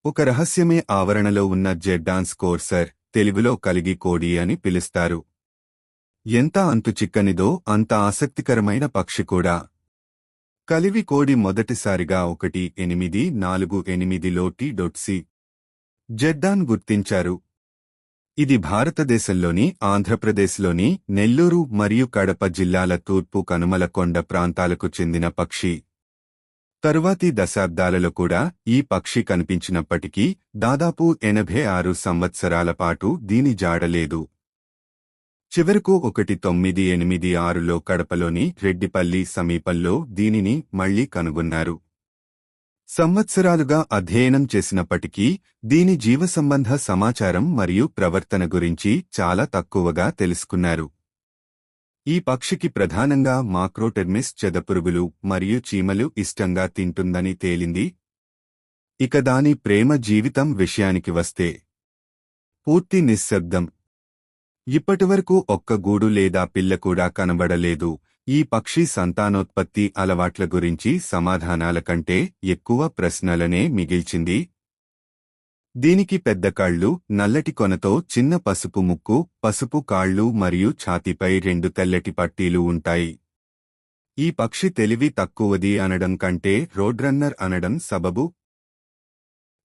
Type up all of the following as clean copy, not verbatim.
ఒక రహస్యమే ఆవరణలో ఉన్న జెడ్డాన్ స్కోర్సర్, తెలుగులో కలిగి కోడి అని పిలుస్తారు. ఎంత అంతుచిక్కనిదో అంత ఆసక్తికరమైన పక్షి కూడా. కలివి కోడి మొదటిసారిగా 1848లో టి.సి. జెడ్డాన్ గుర్తించారు. ఇది భారతదేశంలోని ఆంధ్రప్రదేశ్లోని నెల్లూరు మరియు కడప జిల్లాల తూర్పు కనుమల కొండ ప్రాంతాలకు చెందిన పక్షి. తరువాతి దశాబ్దాలలో కూడా ఈ పక్షి కనిపించినప్పటికీ దాదాపు 86 సంవత్సరాల పాటు దీని జాడలేదు. చివరకు 1986లో కడపలోని రెడ్డిపల్లి సమీపంలో దీనిని మళ్లీ కనుగొన్నారు. సంవత్సరాలుగా అధ్యయనం చేసినప్పటికీ దీని జీవసంబంధ సమాచారం మరియు ప్రవర్తన గురించి చాలా తక్కువగా తెలుసుకున్నారు. ఈ పక్షికి ప్రధానంగా మాక్రోటెర్మిస్ చెదపురుగులు మరియు చీమలు ఇష్టంగా తింటుందని తేలింది. ఇక దాని ప్రేమ జీవితం విషయానికి వస్తే పూర్తి నిశ్శబ్దం. ఇప్పటివరకు ఒక్క గూడు లేదా పిల్ల కూడా కనబడలేదు. ఈ పక్షి సంతానోత్పత్తి అలవాట్ల గురించి సమాధానాల కంటే ఎక్కువ ప్రశ్నలనే మిగిల్చింది. దీనికి పెద్ద కళ్ళు, నల్లటి కొనతో చిన్న పసుపు ముక్కు, పసుపు కాళ్ళు మరియు ఛాతీపై 2 తెల్లటి పట్టీలు ఉంటాయి. ఈ పక్షి తెలివి తక్కువది అనడం కంటే రోడ్రన్నర్ అనడం సబబు.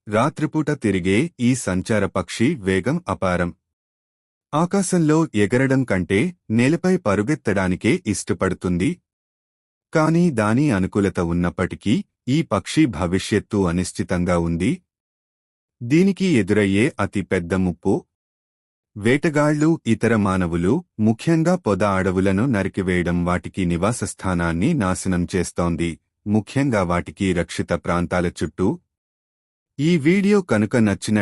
రాత్రిపూట తిరిగే ఈ సంచార పక్షి వేగం అపారం. ఆకాశంలో ఎగరడం కంటే నేలపై పరుగెత్తడానికే ఇష్టపడుతుంది. కానీ దాని అనుకూలత ఉన్నప్పటికీ ఈ పక్షి భవిష్యత్తు అనిశ్చితంగా ఉంది. దీనికి ఎదురయ్యే అతి పెద్ద ముప్పు వేటగాళ్లు, ఇతర మానవులు, ముఖ్యంగా పొద అడవులను నరికివేయడం వాటికి నివాస స్థానాన్ని నాశనం చేస్తోంది, ముఖ్యంగా వాటికి రక్షిత ప్రాంతాల చుట్టూ. ఈ వీడియో కనుక నచ్చినట్లయితే